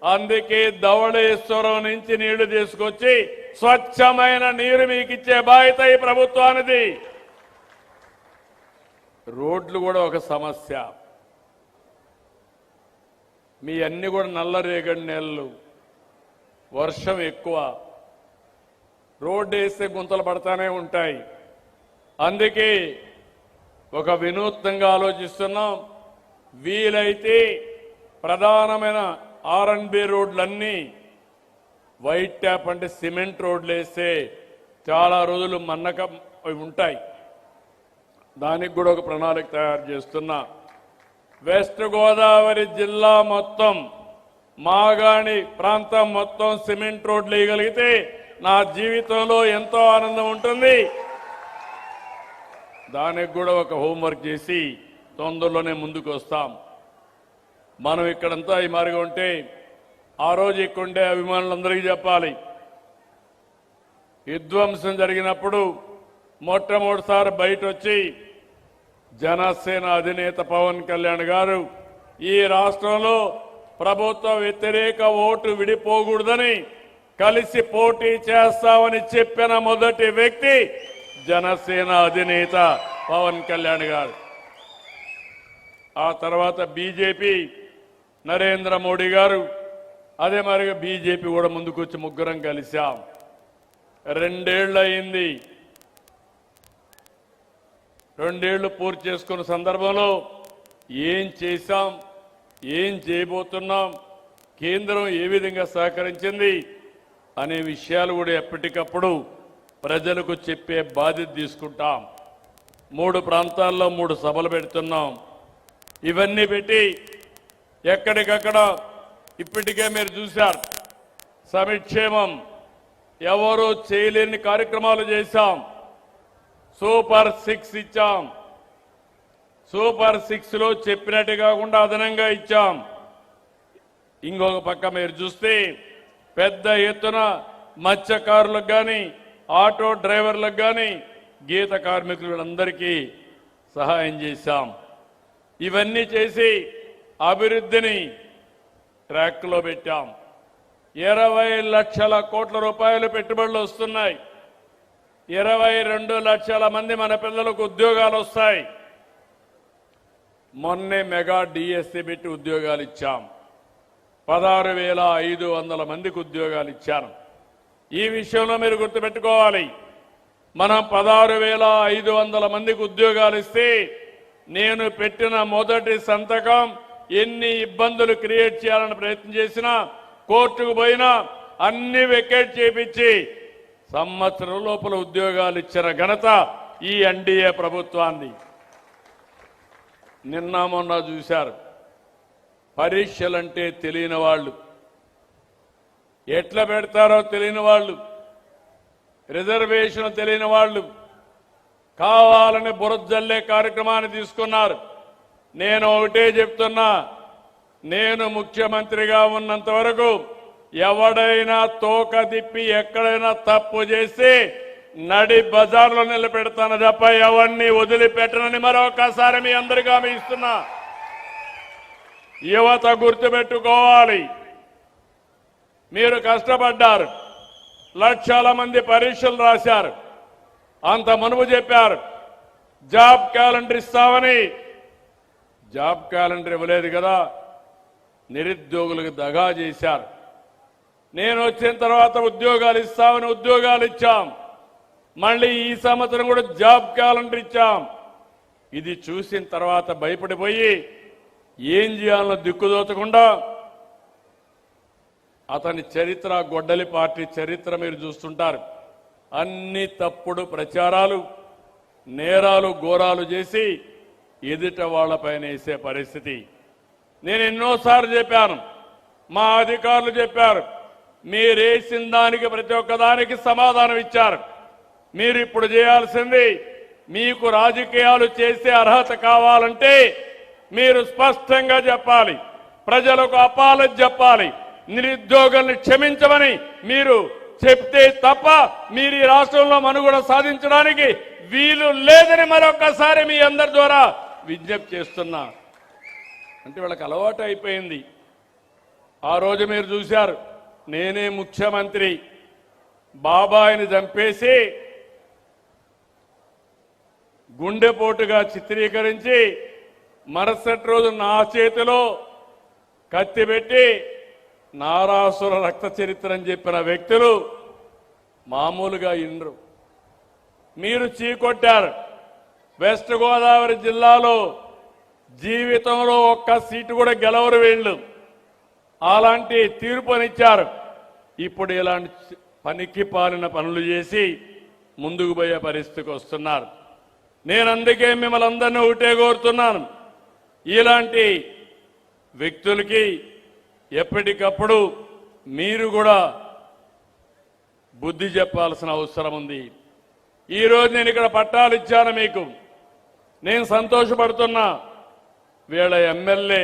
అందుకే ధవళేశ్వరం నుంచి నీళ్లు తీసుకొచ్చి స్వచ్ఛమైన నీరు మీకు ఇచ్చే బాధ్యత ఈ ప్రభుత్వానిది. రోడ్లు కూడా ఒక సమస్య. మీ అన్ని కూడా నల్లరేగడి నెలలు, వర్షం ఎక్కువ, రోడ్డు వేస్తే గుంతలు పడతానే ఉంటాయి. అందుకే ఒక వినూత్నంగా ఆలోచిస్తున్నాం. వీలైతే ప్రధానమైన R&B రోడ్లన్నీ వైట్ ట్యాప్ అంటే సిమెంట్ రోడ్లు వేస్తే చాలా రోజులు మన్నకం ఉంటాయి. దానికి కూడా ఒక ప్రణాళిక తయారు చేస్తున్నా. వెస్ట్ గోదావరి జిల్లా మొత్తం, మాగాణి ప్రాంతం మొత్తం సిమెంట్ రోడ్లు వేయగలిగితే నా జీవితంలో ఎంతో ఆనందం ఉంటుంది. దానికి కూడా ఒక హోంవర్క్ చేసి తొందరలోనే ముందుకు వస్తాం. మనం ఇక్కడంతా ఈ మార్గం ఉంటే ఆ రోజు ఇక్కడుండే అభిమానులందరికీ చెప్పాలి, విధ్వంసం జరిగినప్పుడు మొట్టమొదటిసారి బయట వచ్చి జనసేన అధినేత పవన్ కళ్యాణ్ గారు ఈ రాష్ట్రంలో ప్రభుత్వ వ్యతిరేక ఓటు విడిపోకూడదని కలిసి పోటీ చేస్తామని చెప్పిన మొదటి వ్యక్తి జనసేన అధినేత పవన్ కళ్యాణ్ గారు. ఆ తర్వాత బీజేపీ నరేంద్ర మోడీ గారు, అదే మరిగా బీజేపీ కూడా ముందుకొచ్చి ముగ్గురం కలిశాం. 2 ఏళ్ళు అయింది. 2 ఏళ్లు పూర్తి చేసుకున్న సందర్భంలో ఏం చేశాం, ఏం చేయబోతున్నాం, కేంద్రం ఏ విధంగా సహకరించింది అనే విషయాలు కూడా ఎప్పటికప్పుడు ప్రజలకు చెప్పే బాధ్యత తీసుకుంటాం. 3 ప్రాంతాల్లో 3 సభలు పెడుతున్నాం. ఇవన్నీ పెట్టి ఎక్కడికక్కడ ఇప్పటికే మీరు చూశారు, సంక్షేమం ఎవరూ చేయలేని కార్యక్రమాలు చేశాం. సూపర్ 6 ఇచ్చాం. సూపర్ 6లో చెప్పినట్టు కాకుండా అదనంగా ఇచ్చాం. ఇంకొక పక్క మీరు చూస్తే పెద్ద ఎత్తున మత్స్యకారులకు కానీ, ఆటో డ్రైవర్లకు కానీ, గీత కార్మికులందరికీ సహాయం చేశాం. ఇవన్నీ చేసి అభివృద్ధిని ట్రాక్లో పెట్టాం. 20 లక్షల కోట్ల రూపాయలు పెట్టుబడులు వస్తున్నాయి. 22 లక్షల మంది మన పిల్లలకు ఉద్యోగాలు వస్తాయి. మొన్నే మెగా డిఎస్సి పెట్టి ఉద్యోగాలు ఇచ్చాం. 16,500 మందికి ఉద్యోగాలు ఇచ్చాను. ఈ విషయంలో మీరు గుర్తుపెట్టుకోవాలి, మనం 16,500 మందికి ఉద్యోగాలు ఇస్తే నేను పెట్టిన మొదటి సంతకం ఎన్ని ఇబ్బందులు క్రియేట్ చేయాలని ప్రయత్నం చేసినా, కోర్టుకు పోయినా అన్ని వెకేట్ చేపించి సంవత్సరం లోపల ఉద్యోగాలు ఇచ్చిన ఘనత ఈ ఎన్డీఏ ప్రభుత్వాన్ని. నిన్న మొన్న చూశారు, పరీక్షలంటే తెలియని వాళ్ళు, ఎట్లా పెడతారో తెలియని వాళ్ళు, రిజర్వేషన్ తెలియని వాళ్ళు కావాలని బురజల్లే కార్యక్రమాన్ని తీసుకున్నారు. నేను ఒకటే చెప్తున్నా, నేను ముఖ్యమంత్రిగా ఉన్నంత వరకు ఎవడైనా తోక తిప్పి ఎక్కడైనా తప్పు చేసి నడి బజార్లో నిలబెడతాను తప్ప ఎవరిని వదిలిపెట్టనని మరొకసారి మీ అందరికీ హామీ ఇస్తున్నా. యువత గుర్తుపెట్టుకోవాలి, మీరు కష్టపడ్డారు, లక్షల మంది పరీక్షలు రాశారు, అంత మునుపు చెప్పారు జాబ్ క్యాలెండర్ ఇస్తామని. జాబ్ క్యాలెండర్ ఇవ్వలేదు కదా, నిరుద్యోగులకు దగా చేశారు. నేను వచ్చిన తర్వాత ఉద్యోగాలు ఇస్తామని ఉద్యోగాలు ఇచ్చాం. మళ్ళీ ఈ సంవత్సరం కూడా జాబ్ క్యాలెండర్ ఇచ్చాం. ఇది చూసిన తర్వాత భయపడిపోయి ఏం చేయాలన్న దిక్కుదోచకుండా అతని చరిత్ర, గొడ్డలి పార్టీ చరిత్ర మీరు చూస్తుంటారు. అన్ని తప్పుడు ప్రచారాలు, నేరాలు, ఘోరాలు చేసి ఎదుట వాళ్లపైన వేసే పరిస్థితి. నేను ఎన్నోసార్లు చెప్పాను, మా అధికారులు చెప్పారు, మీరేసిన దానికి ప్రతి ఒక్కదానికి సమాధానం ఇచ్చారు. మీరు ఇప్పుడు చేయాల్సింది, మీకు రాజకీయాలు చేసే అర్హత కావాలంటే మీరు స్పష్టంగా చెప్పాలి, ప్రజలకు అపాలజీ చెప్పాలి, నిరుద్యోగుల్ని క్షమించమని మీరు చెప్తే తప్ప మీరు ఈ రాష్ట్రంలో మనుగడ సాధించడానికి వీలు లేదని మరొకసారి మీ అందరి ద్వారా విజ్ఞప్తి చేస్తున్నా. అంటే వాళ్ళకి అలవాటు అయిపోయింది, ఆ రోజు మీరు చూశారు, నేనే ముఖ్యమంత్రి బాబాయిని చంపేసి గుండెపోటుగా చిత్రీకరించి మరుసటి రోజు నా చేతిలో కత్తి పెట్టి నారాసుర రక్త చరిత్ర అని చెప్పిన వ్యక్తులు మామూలుగా ఇండ్రు. మీరు చీకొట్టారు. వెస్ట్ గోదావరి జిల్లాలో జీవితంలో ఒక్క సీటు కూడా గెలవరు వీళ్ళు. అలాంటి తీర్పునిచ్చారు. ఇప్పుడు ఇలాంటి పనికి పాలిన పనులు చేసి ముందుకు పోయే పరిస్థితికి వస్తున్నారు. నేను అందుకే మిమ్మల్ని అందరినీ ఒకటే కోరుతున్నాను, ఇలాంటి వ్యక్తులకి ఎప్పటికప్పుడు మీరు కూడా బుద్ధి చెప్పాల్సిన అవసరం ఉంది. ఈరోజు నేను ఇక్కడ పట్టాలు ఇచ్చాను మీకు, నేను సంతోషపడుతున్నా. వీళ్ళ ఎమ్మెల్యే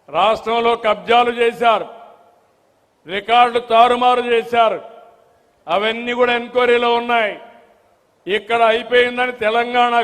రాష్ట్రంలో కబ్జాలు చేశారు, రికార్డులు తారుమారు చేశారు. అవన్నీ కూడా ఎంక్వైరీలో ఉన్నాయి. ఇక్కడ అయిపోయిందని తెలంగాణ